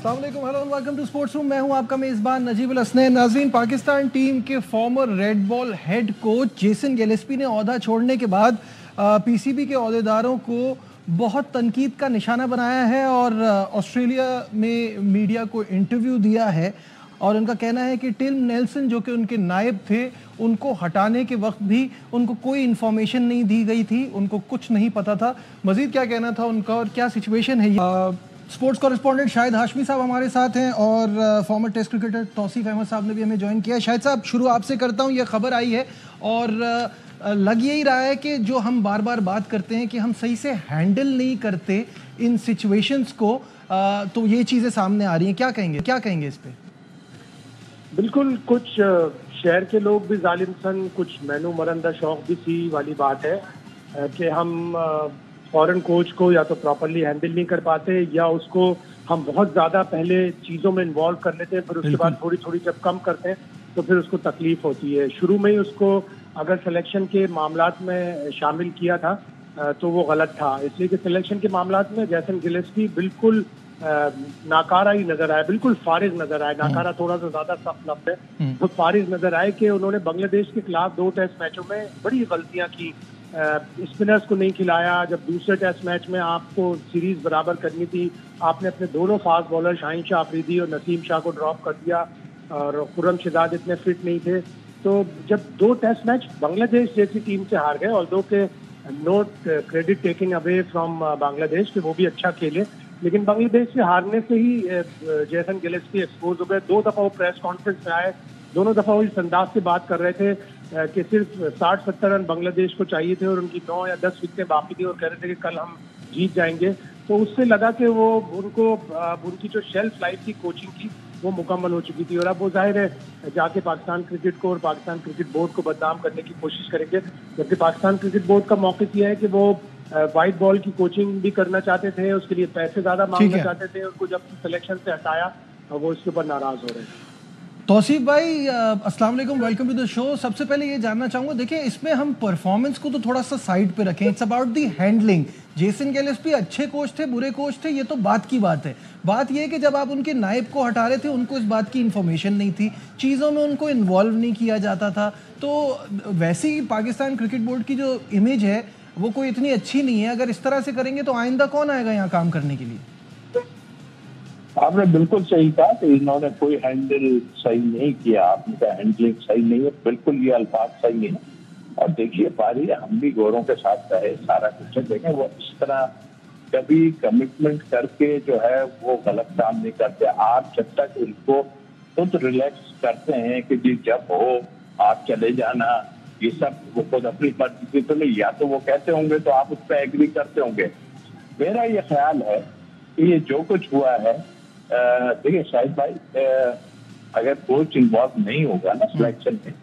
अस्सलाम वालेकुम, hello and welcome to sports room. मैं हूं आपका मेज़बान नजीबुल हसनैन। नाज़रीन, पाकिस्तान टीम के former red ball head coach Jason Gillespie ने ओहदा छोड़ने के बाद पीसीबी के ओहदेदारों को बहुत तनकीद का निशाना बनाया है और ऑस्ट्रेलिया में मीडिया को इंटरव्यू दिया है और उनका कहना है कि टिम नेल्सन जो कि उनके नायब थे, उनको हटाने के वक्त भी उनको कोई इन्फॉर्मेशन नहीं दी गई थी, उनको कुछ नहीं पता था। मज़ीद क्या कहना था उनका और क्या सिचुएशन है स्पोर्ट्स कॉरेस्पॉन्डेंट शाहिद हाशमी साहब हमारे साथ हैं और former test cricketer Tauseef Ahmed साहब ने भी हमें ज्वाइन किया। शाहिद साहब, शुरू आपसे करता हूं। ये खबर आई है और लग यही रहा है कि जो हम बार बार बात करते हैं कि हम सही से हैंडल नहीं करते इन सिचुएशंस को, तो ये चीज़ें सामने आ रही हैं। क्या कहेंगे इस पे? बिल्कुल, कुछ शहर के लोग भी जालिम सन, कुछ मैनू मरंदा शौक भी सी वाली बात है कि हम फॉरेन कोच को या तो प्रॉपरली हैंडल नहीं कर पाते या उसको हम बहुत ज़्यादा पहले चीज़ों में इन्वॉल्व कर लेते हैं, फिर उसके बाद थोड़ी थोड़ी जब कम करते हैं तो फिर उसको तकलीफ होती है। शुरू में ही उसको अगर सिलेक्शन के मामलात में शामिल किया था तो वो गलत था, इसलिए कि सिलेक्शन के मामलात में जेसन गिलेस्पी बिल्कुल नाकारा ही नजर आया, बिल्कुल फारिग नजर आया। नाकारा थोड़ा सा ज्यादा सख्त लफ्ज़ है, तो फारिग नजर आए कि उन्होंने बांग्लादेश के खिलाफ 2 टेस्ट मैचों में बड़ी गलतियां की। स्पिनर्स को नहीं खिलाया, जब दूसरे टेस्ट मैच में आपको सीरीज बराबर करनी थी, आपने अपने दोनों फास्ट बॉलर शाहीन शाह अफरीदी और नसीम शाह को ड्रॉप कर दिया और खुर्रम शहजाद इतने फिट नहीं थे। तो जब 2 टेस्ट मैच बांग्लादेश जैसी टीम से हार गए, ऑल्दो के note credit taking away from Bangladesh कि वो भी अच्छा खेले, लेकिन बांग्लादेश से हारने से ही जेसन गिलेस्पी एक्सपोज हो गए। 2 दफा वो प्रेस कॉन्फ्रेंस में आए, दोनों दफा वो इस अंदाज से बात कर रहे थे कि सिर्फ 60-70 रन बांग्लादेश को चाहिए थे और उनकी 9 या 10 विकेटें बाकी थी और कह रहे थे कि कल हम जीत जाएंगे। तो उससे लगा कि वो उनकी जो शेल्फ लाइफ थी कोचिंग की वो मुकम्मल हो चुकी थी और अब वो जाहिर है जाके पाकिस्तान क्रिकेट को और पाकिस्तान क्रिकेट बोर्ड को बदनाम करने की कोशिश करेंगे। जबकि पाकिस्तान क्रिकेट बोर्ड का मौक़िफ़ यह है कि वो वाइट बॉल की कोचिंग भी करना चाहते थे, उसके लिए पैसे ज्यादा मांगना चाहते थे, उनको जब सिलेक्शन से हटाया वो इसके ऊपर नाराज हो रहे हैं। तौसीफ भाई, अस्सलाम वालेकुम, वेलकम टू द शो। सबसे पहले ये जानना चाहूंगा, देखिए इसमें हम परफॉर्मेंस को तो थोड़ा सा साइड पे रखें, it's about the handling. Jason Gillespie अच्छे कोच थे, बुरे कोच थे, ये तो बात की बात है। बात ये है कि जब आप उनके नायब को हटा रहे थे, उनको इस बात की इन्फॉर्मेशन नहीं थी, चीज़ों में उनको इन्वॉल्व नहीं किया जाता था। तो वैसे ही पाकिस्तान क्रिकेट बोर्ड की जो इमेज है वो कोई इतनी अच्छी नहीं है। अगर इस तरह से करेंगे तो आइंदा कौन आएगा यहाँ काम करने के लिए? आपने बिल्कुल सही कहा कि इन्होंने कोई हैंडल सही नहीं किया, आपका हैंडलिंग सही नहीं है, बिल्कुल ये अल्फाज सही नहीं है। और देखिए पारी, हम भी गौरों के साथ रहे, सारा कुछ देखें, वो इस तरह कभी कमिटमेंट करके जो है वो गलत काम नहीं करते। आप जब तक उनको खुद रिलैक्स करते हैं कि जी जब हो आप चले जाना, ये सब वो खुद अपनी मर्जी से तो नहीं, या तो वो कहते होंगे तो आप उस पर एग्री करते होंगे। मेरा ये ख्याल है कि ये जो कुछ हुआ है, देखिए शाहिद भाई, अगर कोच इन्वॉल्व नहीं होगा ना सिलेक्शन में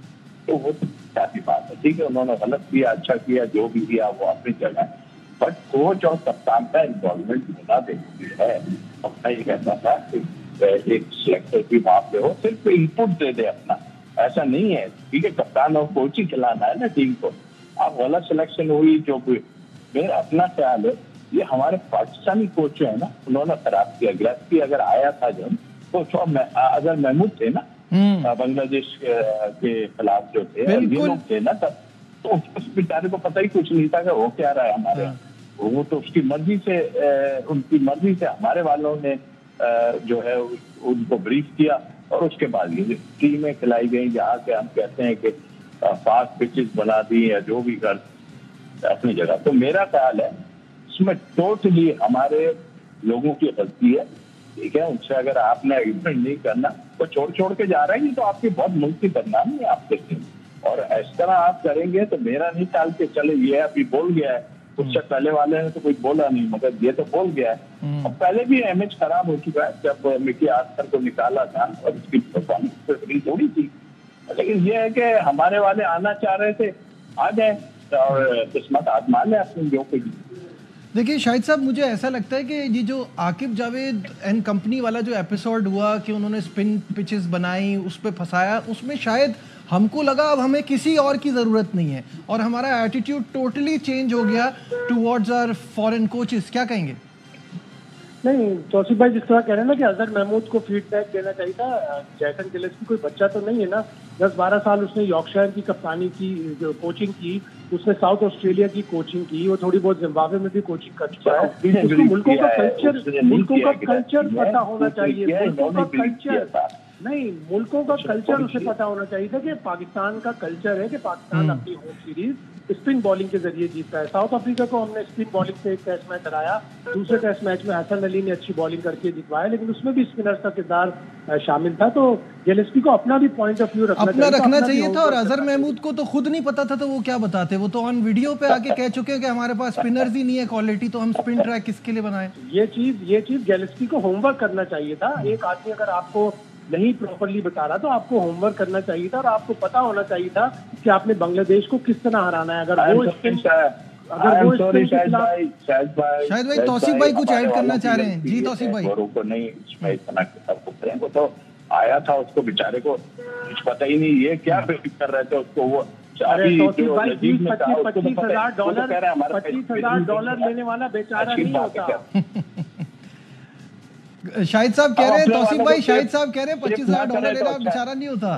तो वो तो काफी बात है, ठीक है, उन्होंने गलत किया, अच्छा किया, जो भी किया वो अपनी जगह, बट कोच और कप्तान का इन्वॉल्वमेंट होना जरूरी है। और मैं ये कहता था कि एक सिलेक्टर भी वहां पे हो, सिर्फ इनपुट दे दे अपना, ऐसा नहीं है, ठीक है, कप्तान और कोच ही खिलाना है ना टीम को। आप गलत सिलेक्शन हुई जो भी, मेरा अपना ख्याल है ये हमारे पाकिस्तानी कोच जो है ना उन्होंने खराब किया। गिलेस्पी अगर आया था जब तो अगर महमूद थे ना बांग्लादेश के खिलाफ जो थे, ये लोग थे ना तब, तो उस बेचारे को पता ही कुछ नहीं था कि वो क्या रहा है हमारे। वो तो उसकी मर्जी से, उनकी मर्जी से हमारे वालों ने जो है उनको ब्रीफ किया और उसके बाद ये टीमें खिलाई गई जहाँ के हम कहते हैं कि फास्ट पिचेस बना दी या जो भी कर अपनी जगह। तो मेरा ख्याल है इसमें टोटली हमारे लोगों की गलती है, ठीक है। उनसे अगर आपने एग्रीमेंट नहीं करना तो छोड़ के जा रहे हैं तो आपकी बहुत मुल्क की बदनामी है आपके लिए। और इस तरह आप करेंगे तो मेरा नहीं ख्याल के चले ये अभी बोल गया है, उससे पहले वाले ने तो कुछ बोला नहीं, मगर ये तो बोल गया है। और पहले भी इमेज खराब हो चुका है जब मिकी आस्कर को निकाला था और उसकी परफॉर्मेंस थोड़ी थी, लेकिन ये है कि हमारे वाले आना चाह रहे थे, आ गए और किस्मत आजमा ले अपनी जो कुछ। देखिए शाहिद साहब, मुझे ऐसा लगता है कि ये जो आकिब जावेद एंड कंपनी वाला जो एपिसोड हुआ कि उन्होंने स्पिन पिचेस बनाई, उस पर फंसाया, उसमें शायद हमको लगा अब हमें किसी और की ज़रूरत नहीं है और हमारा एटीट्यूड टोटली चेंज हो गया टुवर्ड्स आवर फॉरेन कोचेस। क्या कहेंगे? नहीं, तौसीफ भाई जिस तरह कह रहे हैं ना कि अजहर महमूद को फीडबैक देना चाहिए था। जैसन गिलेस्पी कोई बच्चा तो नहीं है ना, 10-12 साल उसने यॉर्कशायर की कप्तानी की, जो कोचिंग की, उसने साउथ ऑस्ट्रेलिया की कोचिंग की, वो थोड़ी बहुत जिम्बाब्वे में भी कोचिंग कर चुका है। उसको मुल्कों का कल्चर पता होना चाहिए। मुल्कों का कल्चर नहीं, मुल्कों का कल्चर उसे पता होना चाहिए था कि पाकिस्तान का कल्चर है कि पाकिस्तान अपनी होम सीरीज स्पिन बॉलिंग के जरिए जीतता है। साउथ अफ्रीका को हमने स्पिन बॉलिंग से एक टेस्ट मैच हराया, दूसरे टेस्ट मैच में हसन अली ने अच्छी बॉलिंग करके जितवाया, लेकिन उसमें भी स्पिनर्स का किरदार शामिल था। तो गिलेस्पी को अपना भी पॉइंट ऑफ व्यू रखना चाहिए था। और अजहर महमूद को तो खुद नहीं पता था, तो वो क्या बताते? वो तो ऑन वीडियो पे आके कह चुके हैं कि हमारे पास स्पिनर्स ही नहीं है क्वालिटी, तो हम स्पिन ट्रैक किसके लिए बनाए। ये चीज गिलेस्पी को होमवर्क करना चाहिए था। एक आदमी अगर आपको नहीं प्रॉपरली बता रहा तो आपको होमवर्क करना चाहिए था और आपको पता होना चाहिए था कि आपने बांग्लादेश को किस तरह हराना है। अगर वो शायद भाई तौसीफ भाई कुछ ऐड करना चाह रहे हैं। जी तौसीफ भाई। को नहीं इसमें इतना वो तो आया था, उसको बेचारे को कुछ पता ही नहीं ये क्या प्रेडिक्ट कर रहे थे उसको। वो $25,000 लेने वाला बेचारा नहीं होता। शाहिद साहब कह रहे हैं, तौसीफ भाई शाहिद साहब कह रहे हैं $25,000 लेना बेचारा नहीं होता।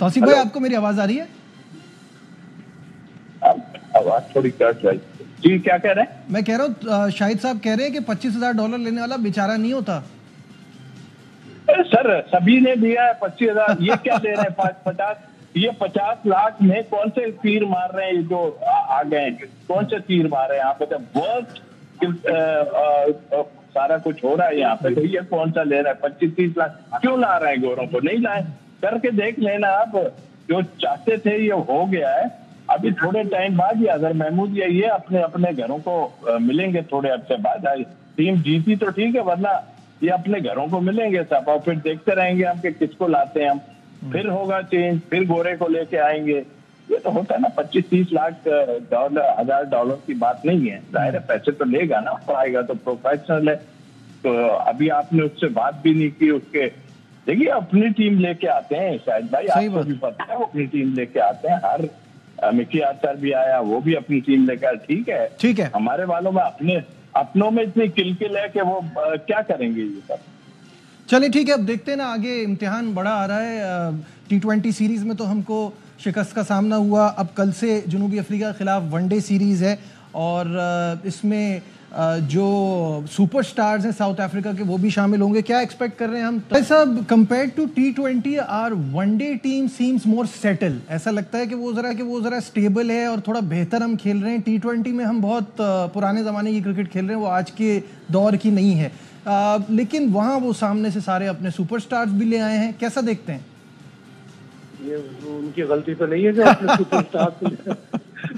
तौसीफ भाई आपको मेरी आवाज आ रही है? आवाज थोड़ी कट रही। जी क्या कह रहे हैं? मैं कह रहा हूँ शाहिद साहब कह रहे हैं कि $25,000 लेने वाला बेचारा नहीं होता। सर सभी ने दिया है 25,000। ये क्या दे रहे हैं? 50 लाख में कौन से तीर मार रहे हैं जो आ गए? कौन से तीर मार रहे हैं आप बताए? वर्स्ट सारा कुछ हो रहा है यहाँ पे, तो ये कौन सा ले रहा है? 25-30 लाख क्यों ला रहे हैं गोरों को? नहीं लाए, करके देख लेना आप। जो चाहते थे ये हो गया है। अभी थोड़े टाइम बाद ये अजहर महमूद या ये अपने अपने घरों को मिलेंगे थोड़े अरसे बाद। टीम जीती तो ठीक है, वरना ये अपने घरों को मिलेंगे सब, और फिर देखते रहेंगे हम कि किसको लाते हैं हम। फिर होगा चेंज, फिर गोरे को लेके आएंगे। ये तो होता है ना, 25-30 लाख $1,000 की बात नहीं है। जाहिर है पैसे तो लेगा ना, आएगा तो प्रोफेशनल है। तो अभी आपने उससे बात भी नहीं की उसके। देखिए अपनी टीम लेके आते हैं शायद भाई, आपको भी पता है वो अपनी टीम लेके आते हैं। हर मिकी आचार भी आया, वो भी अपनी टीम लेकर आया। ठीक है, हमारे वालों में अपनों में इतनी किलकिल है कि वो क्या करेंगे ये सब। चलिए ठीक है, अब देखते हैं ना आगे। इम्तिहान बड़ा आ रहा है। T20 सीरीज में तो हमको शिकस्त का सामना हुआ। अब कल से जनूबी अफ्रीका के खिलाफ वनडे सीरीज है और इसमें जो सुपरस्टार्स हैं साउथ अफ्रीका के वो भी शामिल होंगे। क्या एक्सपेक्ट कर रहे हैं हम? सब compare to T20 or one day team seems more settle. ऐसा लगता है कि वो जरा स्टेबल है और थोड़ा बेहतर हम खेल रहे हैं। T20 में हम बहुत पुराने ज़माने की क्रिकेट खेल रहे हैं, वो आज के दौर की नहीं है। लेकिन वहाँ वो सामने से सारे अपने सुपरस्टार्स भी ले आए हैं। कैसा देखते हैं? ये उनकी गलती तो नहीं है जो अपने सुपरस्टार्स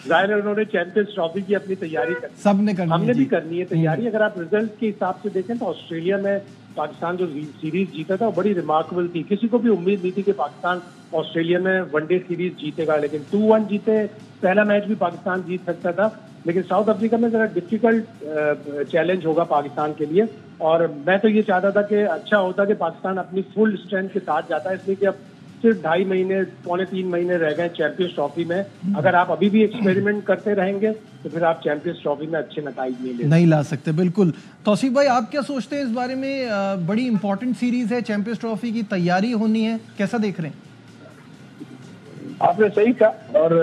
जाहिर है उन्होंने चैंपियंस ट्रॉफी की अपनी तैयारी करनी, सबने करनी, हमने भी करनी है तैयारी। अगर आप रिजल्ट के हिसाब से देखें तो ऑस्ट्रेलिया में पाकिस्तान जो सीरीज जीता था वो बड़ी रिमार्केबल थी। किसी को भी उम्मीद नहीं थी कि पाकिस्तान ऑस्ट्रेलिया में वनडे सीरीज जीतेगा, लेकिन 2-1 जीते। पहला मैच भी पाकिस्तान जीत सकता था, लेकिन साउथ अफ्रीका में जरा डिफिकल्ट चैलेंज होगा पाकिस्तान के लिए। और मैं तो ये चाहता था कि अच्छा होता कि पाकिस्तान अपनी फुल स्ट्रेंथ के साथ जाता है, इसलिए कि अब सिर्फ 2.5 महीने, 2.25 महीने रह गए चैंपियंस ट्रॉफी में। अगर आप अभी भी एक्सपेरिमेंट करते रहेंगे तो फिर आप चैंपियंस ट्रॉफी में अच्छे नतीजे नहीं ला सकते। बिल्कुल। तौसीफ भाई आप क्या सोचते हैं इस बारे में? बड़ी इंपॉर्टेंट सीरीज है, चैंपियंस ट्रॉफी की तैयारी होनी है, कैसा देख रहे हैं? आपने सही कहा। और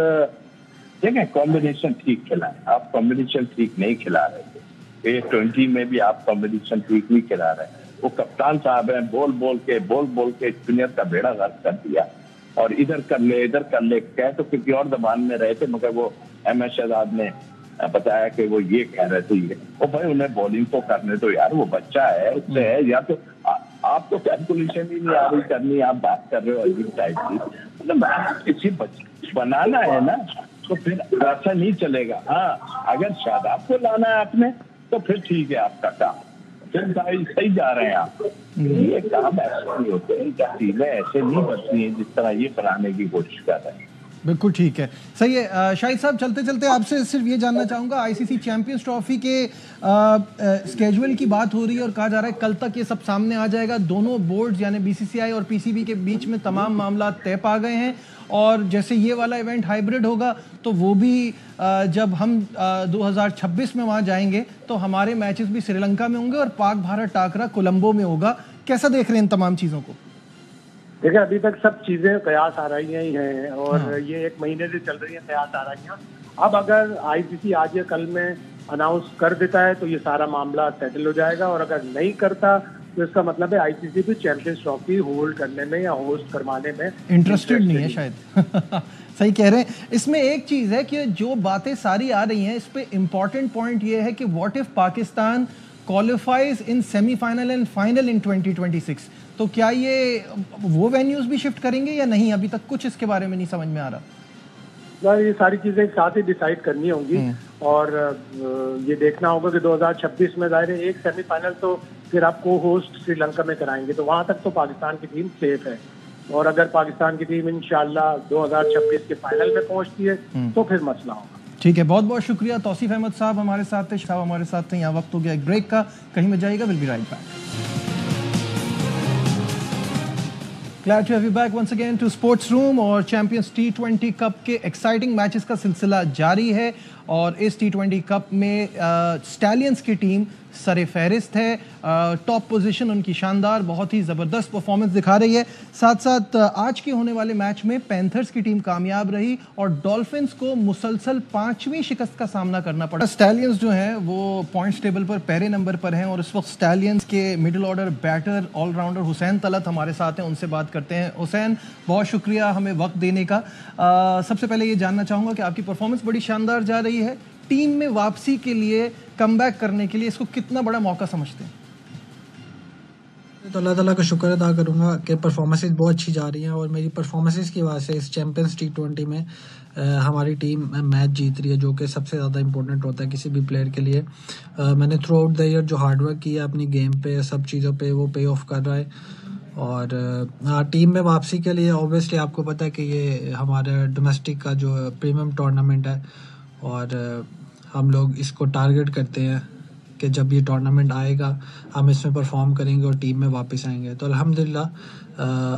देखें कॉम्बिनेशन ठीक खिला है, आप कॉम्बिनेशन ठीक नहीं खिला रहे थे। T20 में भी आप कॉम्बिनेशन ठीक नहीं खिला रहे। वो कप्तान साहब हैं, बोल बोल के स्पिनर का बेड़ा गर्क कर दिया। और इधर कर ले कह तो किसी और जबान में रहे थे, मगर वो MS शहजाद ने बताया कि वो ये कह रहे थे। ये वो भाई उन्हें बॉलिंग तो करने तो यार, वो बच्चा है, उससे है। या तो आप तो कैलकुलेशन ही नहीं आ रही करनी, आप बात कर रहे हो अजीब टाइप की। मतलब किसी बच्चे बनाना है ना, तो फिर ऐसा नहीं चलेगा। हाँ, अगर शादाब को लाना है आपने तो फिर ठीक है आपका काम, फिर भाई सही जा रहे हैं आप। ये काम ऐसे नहीं होते, चीजें ऐसे नहीं बनती हैं जिस तरह ये बनाने की कोशिश कर रहे हैं। बिल्कुल ठीक है, सही है। शाहिद साहब, चलते चलते आपसे सिर्फ ये जानना चाहूँगा, आईसीसी चैंपियंस ट्रॉफी के स्केजुअल की बात हो रही है और कहा जा रहा है कल तक ये सब सामने आ जाएगा। दोनों बोर्ड्स यानी बीसीसीआई और पीसीबी के बीच में तमाम मामला तय पा गए हैं और जैसे ये वाला इवेंट हाइब्रिड होगा तो वो भी जब हम 2026 में वहाँ जाएंगे तो हमारे मैचेस भी श्रीलंका में होंगे और पाक भारत टाकरा कोलंबो में होगा। कैसा देख रहे हैं इन तमाम चीज़ों को? देखिए, अभी तक सब चीजें कयास आ रही ही हैं और ये 1 महीने से चल रही हैं कयास आ रही हैं। अब अगर आईसीसी आज या कल में अनाउंस कर देता है तो ये सारा मामला सेटल हो जाएगा और अगर नहीं करता तो इसका मतलब है आईसीसी भी चैंपियंस ट्रॉफी होल्ड करने में या होस्ट करवाने में इंटरेस्टेड नहीं है शायद। सही कह रहे हैं। इसमें एक चीज है कि जो बातें सारी आ रही हैं इस पे इम्पोर्टेंट पॉइंट ये है कि what if Pakistan qualifies in semifinal and final इन 2026, तो क्या ये वो वेन्यूज भी शिफ्ट करेंगे या नहीं? अभी तक कुछ इसके बारे में नहीं समझ में आ रहा। ये सारी चीजें एक साथ ही डिसाइड करनी होंगी और ये देखना होगा कि 2026 में जाहिर है एक सेमीफाइनल तो फिर आप को होस्ट श्रीलंका में कराएंगे, तो वहां तक तो पाकिस्तान की टीम सेफ है और अगर पाकिस्तान की टीम इंशाल्लाह 2026 के फाइनल में पहुंचती है तो फिर मसला होगा। ठीक है, बहुत बहुत शुक्रिया। तौसीफ अहमद साहब हमारे साथ थे, साहब हमारे साथ थे। यहाँ वक्त हो गया एक ब्रेक का, कहीं मत जाइएगा, will be right back. Glad to have you back once again to Sports Room और चैंपियंस T20 कप के एक्साइटिंग मैचेस का सिलसिला जारी है और इस T20 कप में स्टैलियंस की टीम सरे फहरिस्त है। टॉप पोजीशन उनकी शानदार, बहुत ही ज़बरदस्त परफॉर्मेंस दिखा रही है। साथ साथ आज के होने वाले मैच में पैंथर्स की टीम कामयाब रही और डॉल्फिन्स को मुसलसल 5वीं शिकस्त का सामना करना पड़ा। स्टैलियंस जो हैं वो पॉइंट्स टेबल पर पहले नंबर पर हैं और इस वक्त स्टैलियंस के middle order batter allrounder Hussain Talat हमारे साथ हैं, उनसे बात करते हैं। हुसैन, बहुत शुक्रिया हमें वक्त देने का। सबसे पहले ये जानना चाहूँगा कि आपकी परफॉर्मेंस बड़ी शानदार जा रही है, टीम में वापसी के लिए, कमबैक करने के लिए इसको कितना बड़ा मौका समझते हैं? तो अल्लाह ताला का शुक्र अदा करूँगा कि परफॉर्मेंसेस बहुत अच्छी जा रही हैं और मेरी परफॉर्मेंसेस की वजह से इस चैंपियंस T20 में हमारी टीम मैच जीत रही है, जो कि सबसे ज़्यादा इंपॉर्टेंट होता है किसी भी प्लेयर के लिए। मैंने थ्रू आउट द ईयर जो हार्डवर्क किया अपनी गेम पे, सब चीज़ों पे, वो पे ऑफ कर रहा है और टीम में वापसी के लिए ऑब्वियसली आपको पता है कि ये हमारे डोमेस्टिक का जो प्रीमियम टूर्नामेंट है और हम लोग इसको टारगेट करते हैं कि जब ये टूर्नामेंट आएगा हम इसमें परफॉर्म करेंगे और टीम में वापस आएंगे। तो अल्हम्दुलिल्लाह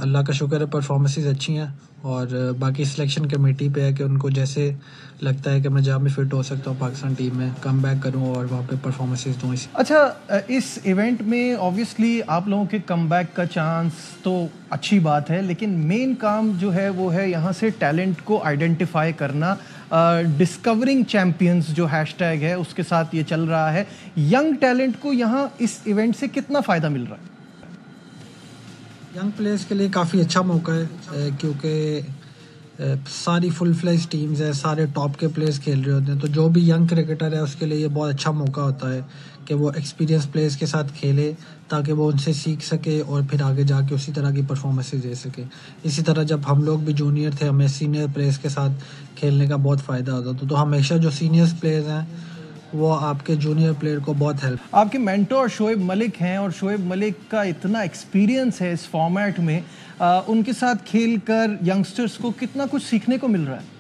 अल्लाह का शुक्र है परफॉर्मेंसेस अच्छी हैं और बाकी सिलेक्शन कमेटी पे है कि उनको जैसे लगता है कि मैं जहाँ भी फिट हो सकता हूँ पाकिस्तान टीम में कम बैक करूँ और वहाँ पे परफॉर्मेंसेस दूँ। अच्छा, इस इवेंट में ऑब्वियसली आप लोगों के कम बैक का चांस तो अच्छी बात है, लेकिन मेन काम जो है वो है यहाँ से टैलेंट को आइडेंटिफाई करना। डिस्कवरिंग चैंपियंस जो हैशटैग है उसके साथ ये चल रहा है। यंग टैलेंट को यहाँ इस इवेंट से कितना फ़ायदा मिल रहा है? यंग प्लेयर्स के लिए काफ़ी अच्छा मौका है क्योंकि सारी फुल फ्लेज टीम्स है, सारे टॉप के प्लेयर्स खेल रहे होते हैं, तो जो भी यंग क्रिकेटर है उसके लिए ये बहुत अच्छा मौका होता है कि वो एक्सपीरियंस प्लेयर्स के साथ खेले ताकि वो उनसे सीख सके और फिर आगे जाके उसी तरह की परफॉर्मेंसेस दे सके। इसी तरह जब हम लोग भी जूनियर थे हमें सीनियर प्लेयर्स के साथ खेलने का बहुत फ़ायदा होता था, तो हमेशा जो सीनियर प्लेयर्स हैं वो आपके जूनियर प्लेयर को बहुत हेल्प। आपके मेंटोर शोएब मलिक हैं और शोएब मलिक का इतना एक्सपीरियंस है इस फॉर्मेट में, उनके साथ खेलकर यंगस्टर्स को कितना कुछ सीखने को मिल रहा है?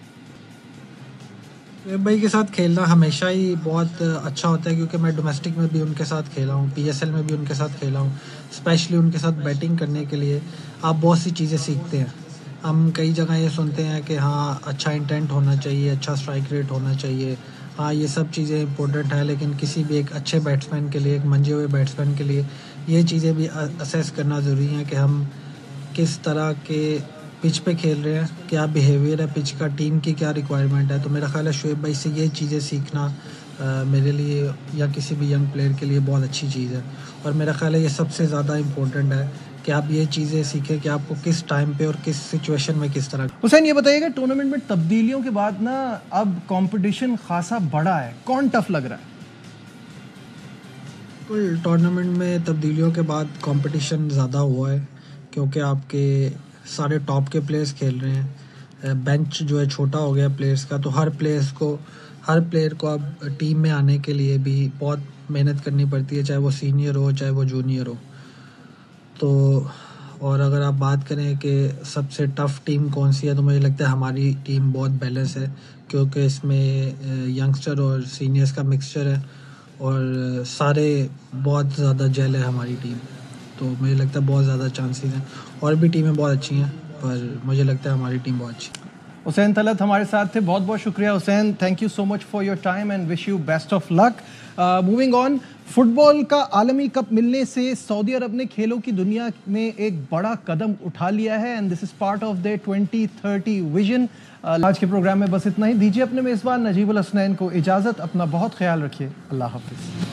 शोएब भाई के साथ खेलना हमेशा ही बहुत अच्छा होता है क्योंकि मैं डोमेस्टिक में भी उनके साथ खेला हूँ, PSL में भी उनके साथ खेला हूँ। स्पेशली उनके साथ बैटिंग करने के लिए आप बहुत सी चीज़ें सीखते हैं। हम कई जगह ये सुनते हैं कि हाँ अच्छा इंटेंट होना चाहिए, अच्छा स्ट्राइक रेट होना चाहिए, हाँ ये सब चीज़ें इंपॉर्टेंट है, लेकिन किसी भी एक अच्छे बैट्समैन के लिए, एक मंजे हुए बैट्समैन के लिए ये चीज़ें भी असेस करना ज़रूरी है कि हम किस तरह के पिच पे खेल रहे हैं, क्या बिहेवियर है पिच का, टीम की क्या रिक्वायरमेंट है। तो मेरा ख्याल है शोएब भाई से ये चीज़ें सीखना मेरे लिए या किसी भी यंग प्लेयर के लिए बहुत अच्छी चीज़ है और मेरा ख्याल है ये सबसे ज़्यादा इम्पोर्टेंट है कि आप ये चीज़ें सीखें कि आपको किस टाइम पे और किस सिचुएशन में किस तरह। हुसैन, ये बताइएगा टूर्नामेंट में तब्दीलियों के बाद ना अब कंपटीशन खासा बड़ा है, कौन टफ लग रहा है? बिल्कुल, टूर्नामेंट में तब्दीलियों के बाद कंपटीशन ज़्यादा हुआ है क्योंकि आपके सारे टॉप के प्लेयर्स खेल रहे हैं, बेंच जो है छोटा हो गया प्लेयर्स का, तो हर प्लेयर को अब टीम में आने के लिए भी बहुत मेहनत करनी पड़ती है, चाहे वो सीनियर हो चाहे वो जूनियर हो। तो और अगर आप बात करें कि सबसे टफ़ टीम कौन सी है, तो मुझे लगता है हमारी टीम बहुत बैलेंस है, क्योंकि इसमें यंगस्टर और सीनियर्स का मिक्सचर है और सारे बहुत ज़्यादा जेल है हमारी टीम। तो मुझे लगता है बहुत ज़्यादा चांसेस हैं, और भी टीमें बहुत अच्छी हैं, पर मुझे लगता है हमारी टीम बहुत अच्छी है। हुसैन तलत हमारे साथ थे, बहुत बहुत शुक्रिया Hussain, thank you so much for your time and wish you best of luck. Moving on, football का आलमी कप मिलने से सऊदी अरब ने खेलों की दुनिया में एक बड़ा कदम उठा लिया है and this is part of the 2030 vision. आज के प्रोग्राम में बस इतना ही, दीजिए अपने मेज़बान नजीबुल हसनैन को इजाज़त, अपना बहुत ख्याल रखिए, अल्लाह हाफिज़।